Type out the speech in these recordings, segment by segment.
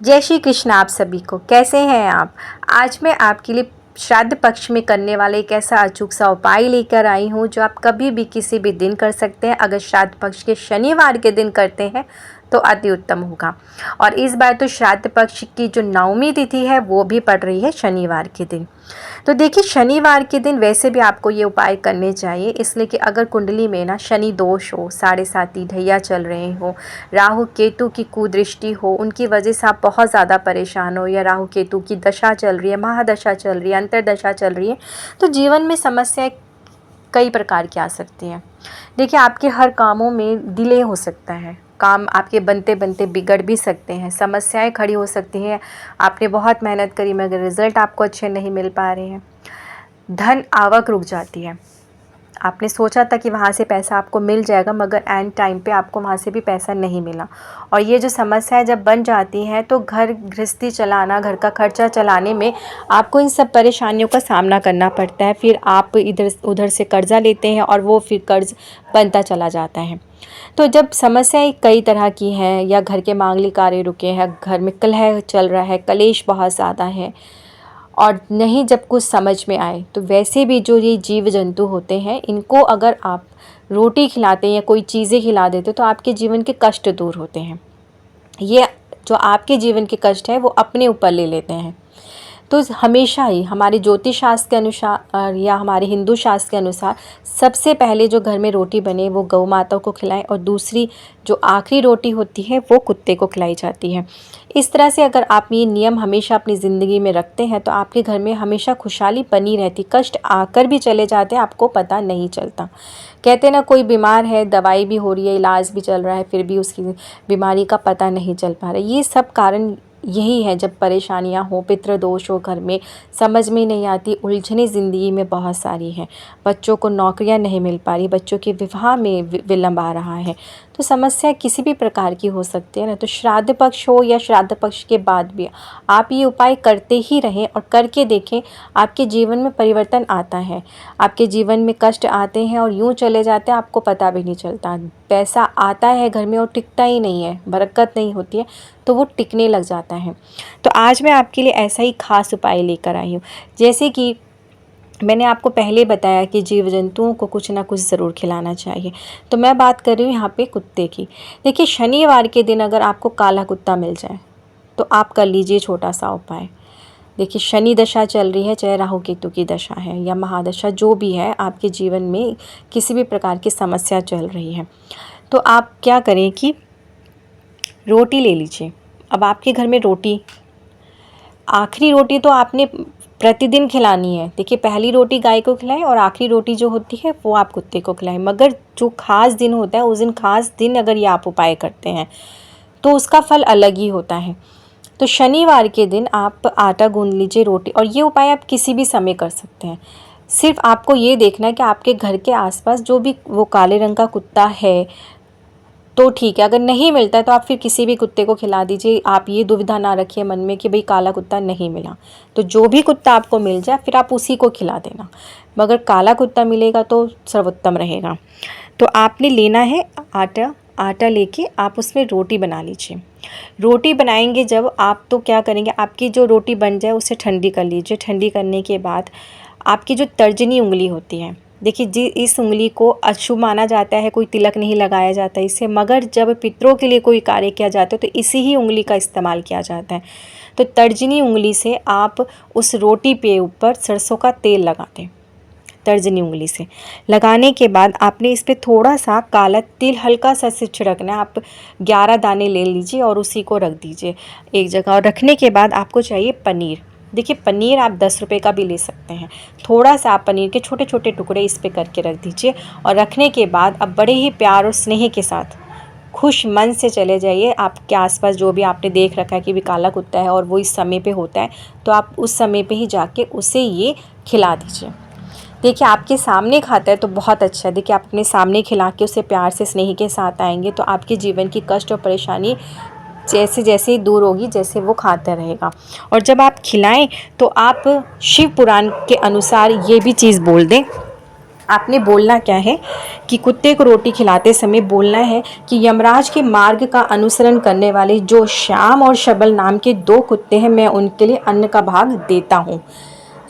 जय श्री कृष्ण आप सभी को। कैसे हैं आप। आज मैं आपके लिए श्राद्ध पक्ष में करने वाले एक ऐसा अचूक सा उपाय लेकर आई हूँ जो आप कभी भी किसी भी दिन कर सकते हैं। अगर श्राद्ध पक्ष के शनिवार के दिन करते हैं तो अति उत्तम होगा। और इस बार तो श्राद्ध पक्ष की जो नवमी तिथि है वो भी पड़ रही है शनिवार के दिन। तो देखिए, शनिवार के दिन वैसे भी आपको ये उपाय करने चाहिए, इसलिए कि अगर कुंडली में ना शनि दोष हो, 7.5 ढैया चल रहे हो, राहु केतु की कुदृष्टि हो, उनकी वजह से आप बहुत ज़्यादा परेशान हो, या राहु केतु की दशा चल रही है, महादशा चल रही है, अंतरदशा चल रही है, तो जीवन में समस्याएं कई प्रकार की आ सकती हैं। देखिए, आपके हर कामों में डिले हो सकता है, काम आपके बनते बनते बिगड़ भी सकते हैं, समस्याएं खड़ी हो सकती हैं। आपने बहुत मेहनत करी मगर रिज़ल्ट आपको अच्छे नहीं मिल पा रहे हैं। धन आवक रुक जाती है। आपने सोचा था कि वहाँ से पैसा आपको मिल जाएगा, मगर एंड टाइम पे आपको वहाँ से भी पैसा नहीं मिला। और ये जो समस्याएं जब बन जाती हैं तो घर गृहस्थी चलाना, घर का खर्चा चलाने में आपको इन सब परेशानियों का सामना करना पड़ता है। फिर आप इधर उधर से कर्ज़ा लेते हैं और वो फिर कर्ज़ बनता चला जाता है। तो जब समस्याएं कई तरह की हैं, या घर के मांगलिक कार्य रुके हैं, घर में कलह चल रहा है, कलेश बहुत ज़्यादा है, और नहीं जब कुछ समझ में आए, तो वैसे भी जो ये जीव जंतु होते हैं, इनको अगर आप रोटी खिलाते हैं या कोई चीज़ें खिला देते तो आपके जीवन के कष्ट दूर होते हैं। ये जो आपके जीवन के कष्ट है वो अपने ऊपर ले लेते हैं। तो हमेशा ही हमारे ज्योतिष शास्त्र के अनुसार या हमारे हिंदू शास्त्र के अनुसार सबसे पहले जो घर में रोटी बने वो गौ माता को खिलाएं, और दूसरी जो आखिरी रोटी होती है वो कुत्ते को खिलाई जाती है। इस तरह से अगर आप ये नियम हमेशा अपनी ज़िंदगी में रखते हैं तो आपके घर में हमेशा खुशहाली बनी रहती। कष्ट आकर भी चले जाते हैं, आपको पता नहीं चलता। कहते ना, कोई बीमार है, दवाई भी हो रही है, इलाज भी चल रहा है, फिर भी उसकी बीमारी का पता नहीं चल पा रहा है। ये सब कारण यही है, जब परेशानियां हो, पितृदोष हो घर में, समझ में नहीं आती, उलझने ज़िंदगी में बहुत सारी हैं। बच्चों को नौकरियां नहीं मिल पा रही, बच्चों के विवाह में विलंब आ रहा है, तो समस्या किसी भी प्रकार की हो सकती है ना। तो श्राद्ध पक्ष हो या श्राद्ध पक्ष के बाद भी आप ये उपाय करते ही रहें और करके देखें, आपके जीवन में परिवर्तन आता है। आपके जीवन में कष्ट आते हैं और यूँ चले जाते हैं, आपको पता भी नहीं चलता। पैसा आता है घर में और टिकता ही नहीं है, बरकत नहीं होती है, तो वो टिकने लग जाता है। तो आज मैं आपके लिए ऐसा ही खास उपाय लेकर आई हूँ। जैसे कि मैंने आपको पहले बताया कि जीव जंतुओं को कुछ ना कुछ ज़रूर खिलाना चाहिए, तो मैं बात कर रही हूँ यहाँ पे कुत्ते की। देखिए, शनिवार के दिन अगर आपको काला कुत्ता मिल जाए तो आप कर लीजिए छोटा सा उपाय। देखिए, शनि दशा चल रही है, चाहे राहु केतु की दशा है या महादशा, जो भी है, आपके जीवन में किसी भी प्रकार की समस्या चल रही है, तो आप क्या करें कि रोटी ले लीजिए। अब आपके घर में रोटी, आखिरी रोटी तो आपने प्रतिदिन खिलानी है। देखिए, पहली रोटी गाय को खिलाएं और आखिरी रोटी जो होती है वो आप कुत्ते को खिलाएं। मगर जो खास दिन होता है, उस दिन खास दिन अगर ये आप उपाय करते हैं तो उसका फल अलग ही होता है। तो शनिवार के दिन आप आटा गूंद लीजिए, रोटी, और ये उपाय आप किसी भी समय कर सकते हैं। सिर्फ आपको ये देखना है कि आपके घर के आसपास जो भी वो काले रंग का कुत्ता है तो ठीक है, अगर नहीं मिलता है तो आप फिर किसी भी कुत्ते को खिला दीजिए। आप ये दुविधा ना रखिए मन में कि भाई काला कुत्ता नहीं मिला, तो जो भी कुत्ता आपको मिल जाए फिर आप उसी को खिला देना, मगर काला कुत्ता मिलेगा तो सर्वोत्तम रहेगा। तो आपने लेना है आटा लेके आप उसमें रोटी बना लीजिए। रोटी बनाएंगे जब आप, तो क्या करेंगे, आपकी जो रोटी बन जाए उसे ठंडी कर लीजिए। ठंडी करने के बाद आपकी जो तर्जनी उंगली होती है, देखिए जी, इस उंगली को अशुभ माना जाता है, कोई तिलक नहीं लगाया जाता इससे, मगर जब पितरों के लिए कोई कार्य किया जाता है तो इसी ही उंगली का इस्तेमाल किया जाता है। तो तर्जनी उंगली से आप उस रोटी पे ऊपर सरसों का तेल लगा दें। तर्जनी उंगली से लगाने के बाद आपने इस पर थोड़ा सा काला तिल हल्का सा से छिड़कना है। आप 11 दाने ले लीजिए और उसी को रख दीजिए एक जगह। और रखने के बाद आपको चाहिए पनीर। देखिए, पनीर आप 10 रुपये का भी ले सकते हैं। थोड़ा सा आप पनीर के छोटे छोटे टुकड़े इस पे करके रख दीजिए, और रखने के बाद अब बड़े ही प्यार और स्नेह के साथ खुश मन से चले जाइए। आपके आसपास जो भी आपने देख रखा है कि भी काला कुत्ता है और वो इस समय पे होता है, तो आप उस समय पे ही जाके उसे ये खिला दीजिए। देखिए, आपके सामने खाता है तो बहुत अच्छा है। देखिए, आप अपने सामने खिला के उसे प्यार से स्नेह के साथ आएंगे तो आपके जीवन की कष्ट और परेशानी जैसे जैसे ही दूर होगी, जैसे वो खाता रहेगा। और जब आप खिलाएं तो आप शिव पुराण के अनुसार ये भी चीज़ बोल दें, आपने बोलना क्या है कि कुत्ते को रोटी खिलाते समय बोलना है कि यमराज के मार्ग का अनुसरण करने वाले जो श्याम और शबल नाम के 2 कुत्ते हैं, मैं उनके लिए अन्न का भाग देता हूँ।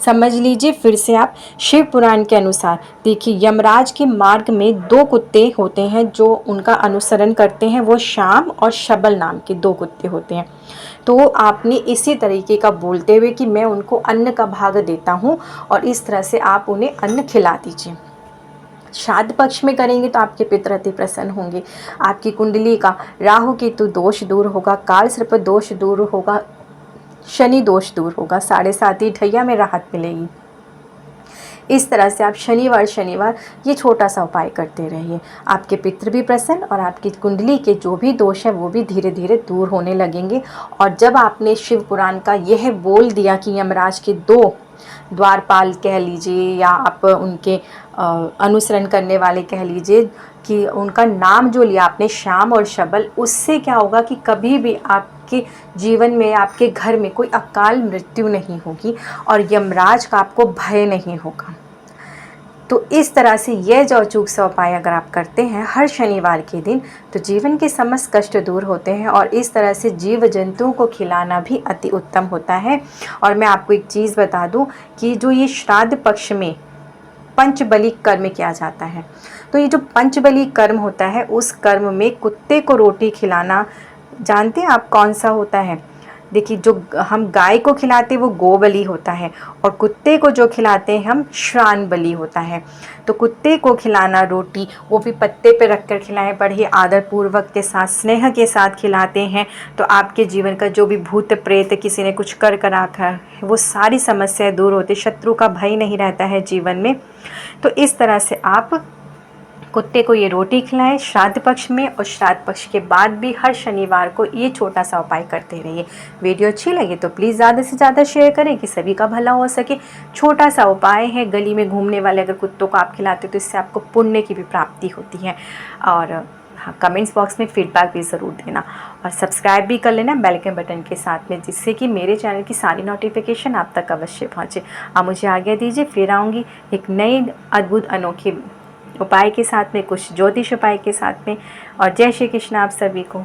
समझ लीजिए फिर से आप, शिव पुराण के अनुसार देखिए, यमराज के मार्ग में 2 कुत्ते होते हैं जो उनका अनुसरण करते हैं, वो श्याम और शबल नाम के 2 कुत्ते होते हैं। तो आपने इसी तरीके का बोलते हुए कि मैं उनको अन्न का भाग देता हूँ, और इस तरह से आप उन्हें अन्न खिला दीजिए। श्राद्ध पक्ष में करेंगे तो आपके पितर अति प्रसन्न होंगे, आपकी कुंडली का राहु केतु दोष दूर होगा, काल सर्प दोष दूर होगा, शनि दोष दूर होगा, 7.5 ढैया में राहत मिलेगी। इस तरह से आप शनिवार ये छोटा सा उपाय करते रहिए, आपके पितृ भी प्रसन्न और आपकी कुंडली के जो भी दोष है वो भी धीरे धीरे दूर होने लगेंगे। और जब आपने शिव पुराण का यह बोल दिया कि यमराज के 2 द्वारपाल कह लीजिए या आप उनके अनुसरण करने वाले कह लीजिए, कि उनका नाम जो लिया आपने श्याम और शबल, उससे क्या होगा कि कभी भी आपके जीवन में, आपके घर में कोई अकाल मृत्यु नहीं होगी और यमराज का आपको भय नहीं होगा। तो इस तरह से यह जो अचूक सा उपाय अगर आप करते हैं हर शनिवार के दिन, तो जीवन के समस्त कष्ट दूर होते हैं। और इस तरह से जीव जंतुओं को खिलाना भी अति उत्तम होता है। और मैं आपको एक चीज़ बता दूं कि जो ये श्राद्ध पक्ष में पंचबली कर्म किया जाता है, तो ये जो पंचबली कर्म होता है, उस कर्म में कुत्ते को रोटी खिलाना, जानते हैं आप कौन सा होता है? देखिए, जो हम गाय को खिलाते हैं वो गो बलि होता है, और कुत्ते को जो खिलाते हैं हम श्रान बलि होता है। तो कुत्ते को खिलाना रोटी, वो भी पत्ते पे रखकर खिलाएं, बड़े आदर पूर्वक के साथ, स्नेह के साथ खिलाते हैं, तो आपके जीवन का जो भी भूत प्रेत, किसी ने कुछ कर रखा है, वो सारी समस्याएं दूर होती, शत्रु का भय नहीं रहता है जीवन में। तो इस तरह से आप कुत्ते को ये रोटी खिलाएं श्राद्ध पक्ष में, और श्राद्ध पक्ष के बाद भी हर शनिवार को ये छोटा सा उपाय करते रहिए। वीडियो अच्छी लगे तो प्लीज़ ज़्यादा से ज़्यादा शेयर करें कि सभी का भला हो सके। छोटा सा उपाय है, गली में घूमने वाले अगर कुत्तों को आप खिलाते हो तो इससे आपको पुण्य की भी प्राप्ति होती है। और हाँ, कमेंट्स बॉक्स में फीडबैक भी ज़रूर देना, और सब्सक्राइब भी कर लेना बेल के बटन के साथ में, जिससे कि मेरे चैनल की सारी नोटिफिकेशन आप तक अवश्य पहुँचे। अब मुझे आज्ञा दीजिए, फिर आऊँगी एक नई अद्भुत अनोखी उपाय के साथ में, कुछ ज्योतिष उपाय के साथ में। और जय श्री कृष्ण आप सभी को।